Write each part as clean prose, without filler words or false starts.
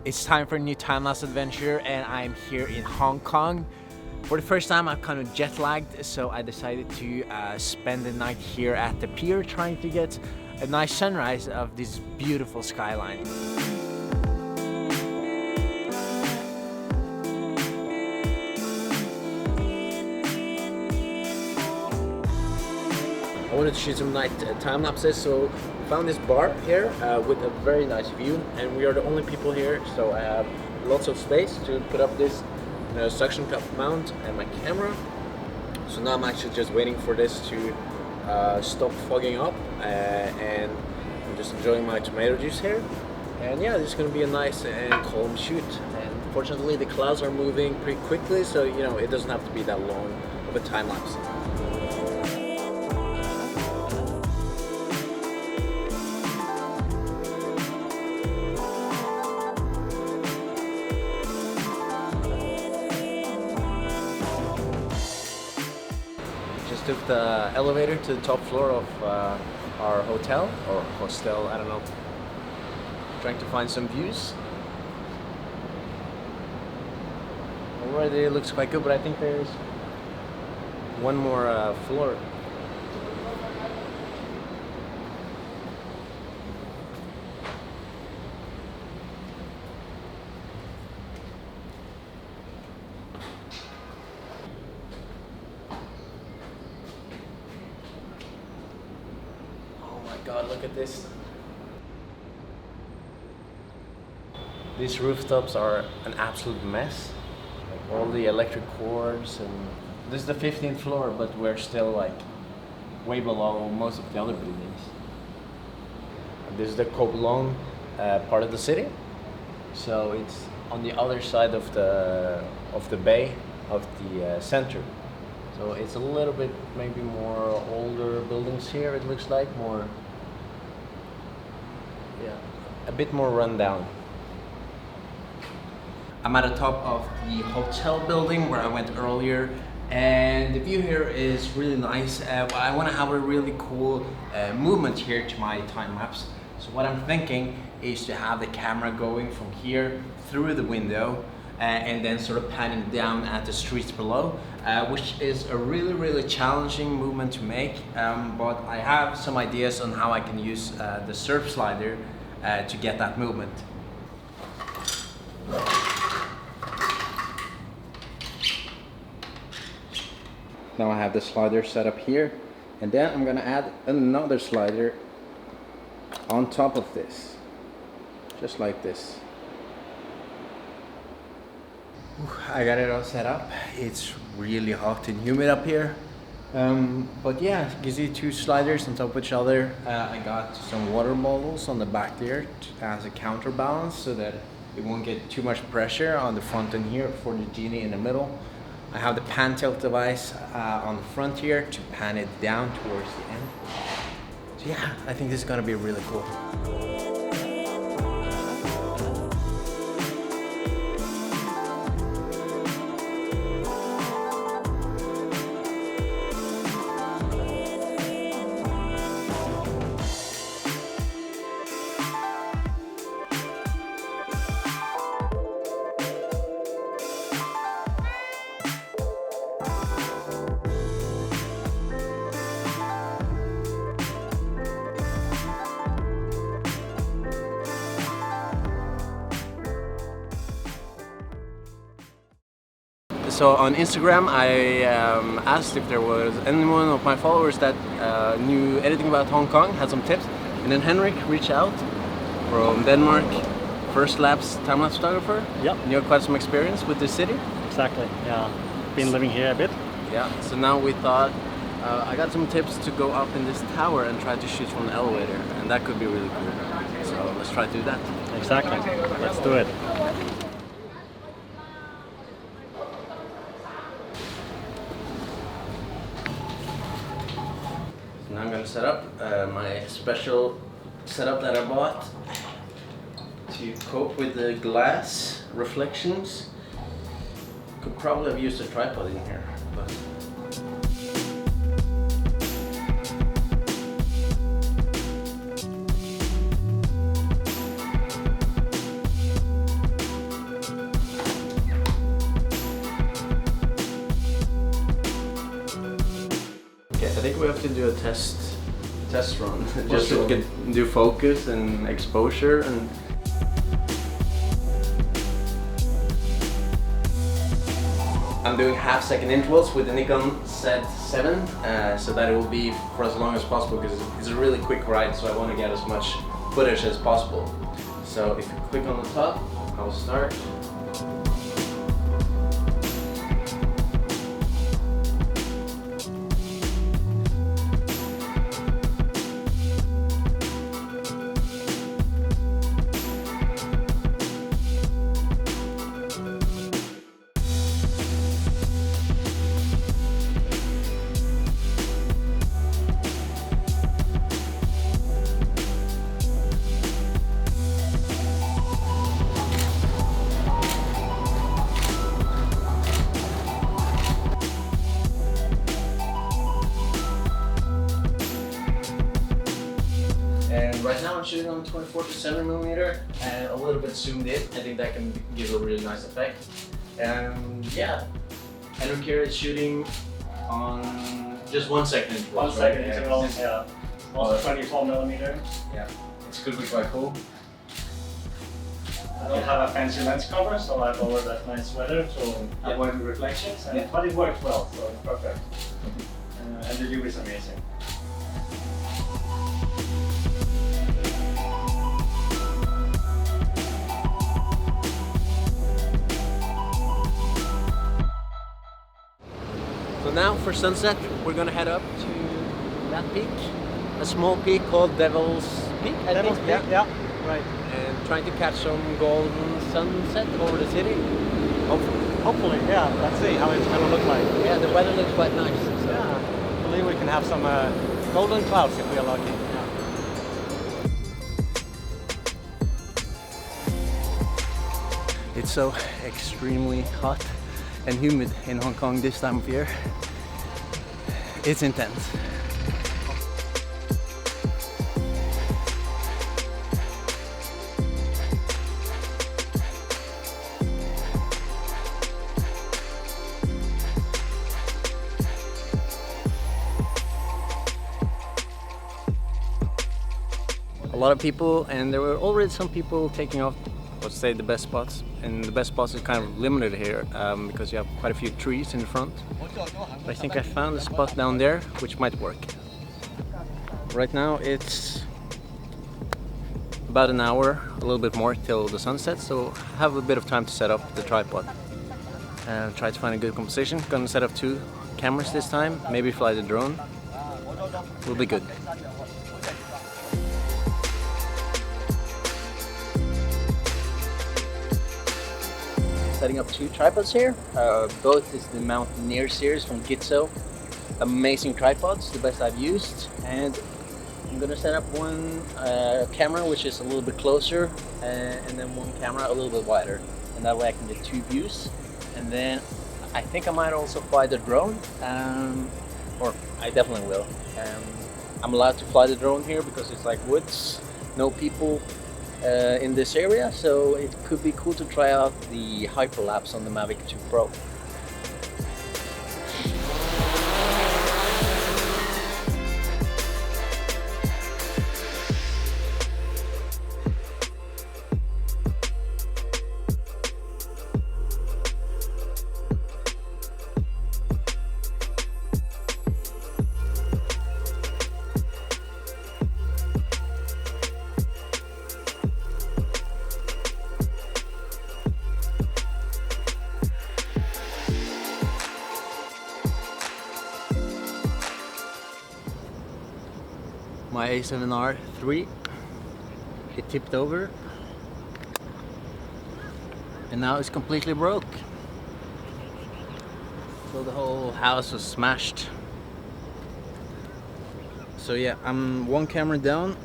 It's time for a new time-lapse adventure, and I'm here in Hong Kong. For the first time, I'm kind of jet-lagged, so I decided to spend the night here at the pier trying to get a nice sunrise of this beautiful skyline. I wanted to shoot some night time lapses, so I found this bar here with a very nice view, and we are the only people here, so I have lots of space to put up this suction cup mount and my camera. So now I'm actually just waiting for this to stop fogging up, and I'm just enjoying my tomato juice here. And yeah, this is going to be a nice and calm shoot. And fortunately, the clouds are moving pretty quickly, so you know it doesn't have to be that long of a time lapse. Took the elevator to the top floor of our hotel or hostel, I don't know. Trying to find some views. Already it looks quite good, but I think there's one more floor. God, look at this. These rooftops are an absolute mess. Like all the electric cords, and this is the 15th floor, but we're still like way below most of the other buildings. And this is the Kowloon part of the city. So it's on the other side of the bay of the center. So it's a little bit maybe more older buildings here, it looks like, more, yeah, a bit more run down. I'm at the top of the hotel building where I went earlier, and the view here is really nice. I want to have a really cool movement here to my time lapse. So what I'm thinking is to have the camera going from here through the window and then sort of panning down at the streets below, which is a really challenging movement to make, but I have some ideas on how I can use the surf slider to get that movement. Now I have the slider set up here, and then I'm gonna add another slider on top of this, just like this. I got it all set up. It's really hot and humid up here. But yeah, gives you two sliders on top of each other. I got some water bottles on the back there as a counterbalance so that it won't get too much pressure on the front end here for the genie in the middle. I have the pan tilt device on the front here to pan it down towards the end. So yeah, I think this is gonna be really cool. So on Instagram, I asked if there was anyone of my followers that knew anything about Hong Kong, had some tips, and then Henrik reached out from Denmark, first lapse time-lapse photographer. Yep. And you have quite some experience with this city. Exactly, yeah. Been living here a bit. Yeah, so now we thought, I got some tips to go up in this tower and try to shoot from the elevator, and that could be really cool. So let's try to do that. Exactly, let's do it. Now I'm going to set up my special setup that I bought to cope with the glass reflections. Could probably have used a tripod in here, but Okay, I think we have to do a test run just to do focus and exposure and. I'm doing half-second intervals with the Nikon Z7, so that it will be for as long as possible because it's a really quick ride, so I want to get as much footage as possible. So if you click on the top, I will start. And right now I'm shooting on 24 to 7mm and a little bit zoomed in. I think that can give a really nice effect. And yeah, I don't care, it's shooting on just 1 second interval. 1 second interval, yeah. Also 24mm. Yeah, it's could be quite cool. I don't have a fancy lens cover, so I lowered that nice weather to avoid reflections, but it worked well, so it's perfect. And the view is amazing. So now for sunset, we're gonna head up to that peak, a small peak called Devil's Peak, I think. Yeah, right. And trying to catch some golden sunset over the city. Hopefully, yeah. Let's see how it's gonna look like. Yeah, the weather looks quite nice. So. Yeah, hopefully we can have some golden clouds if we are lucky. Yeah. It's so extremely hot and humid in Hong Kong this time of year. It's intense. A lot of people, and there were already some people taking off, let's say, the best spots. And the best spots is kind of limited here because you have quite a few trees in the front. But I think I found a spot down there which might work. Right now it's about an hour, a little bit more till the sunset, so I have a bit of time to set up the tripod and try to find a good composition. Gonna set up 2 cameras this time, maybe fly the drone. Will be good. Setting up 2 tripods here. Both is the Mountaineer series from Gitzo. Amazing tripods, the best I've used. And I'm gonna set up one camera which is a little bit closer, and then one camera a little bit wider. And that way I can get 2 views. And then I think I might also fly the drone, or I definitely will. I'm allowed to fly the drone here because it's like woods, no people in this area, so it could be cool to try out the hyperlapse on the Mavic 2 Pro. My A7R III, it tipped over and now it's completely broke. So the whole house was smashed. So yeah, I'm 1 camera down,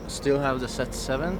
still have the Z7.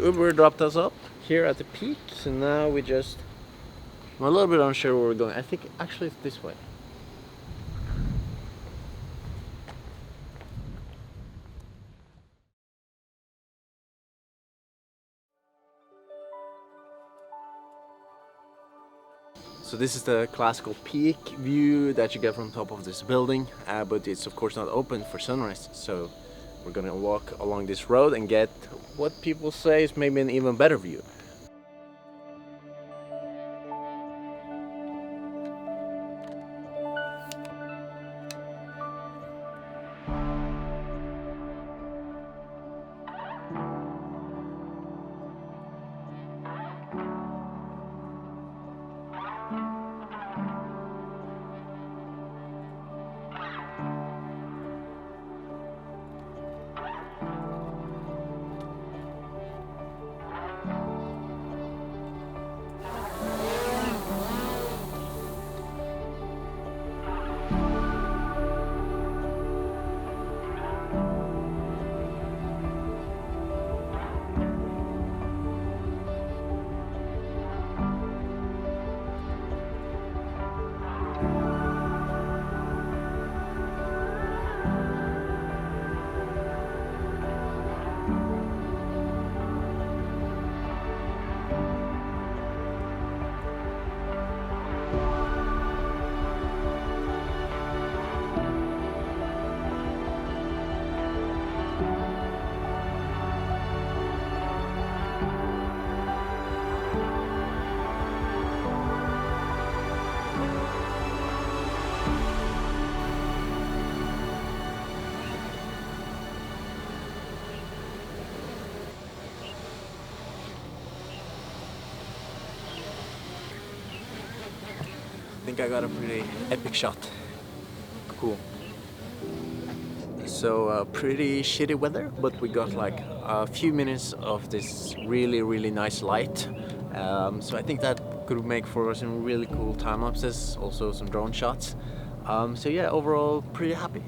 Uber dropped us up here at the peak, so now we just... I'm a little bit unsure where we're going. I think actually it's this way. So this is the classical peak view that you get from top of this building, but it's of course not open for sunrise. So we're gonna walk along this road and get what people say is maybe an even better view. I think I got a pretty epic shot. Cool. So pretty shitty weather, but we got like a few minutes of this really nice light. So I think that could make for some really cool time lapses, also some drone shots. So yeah, overall pretty happy.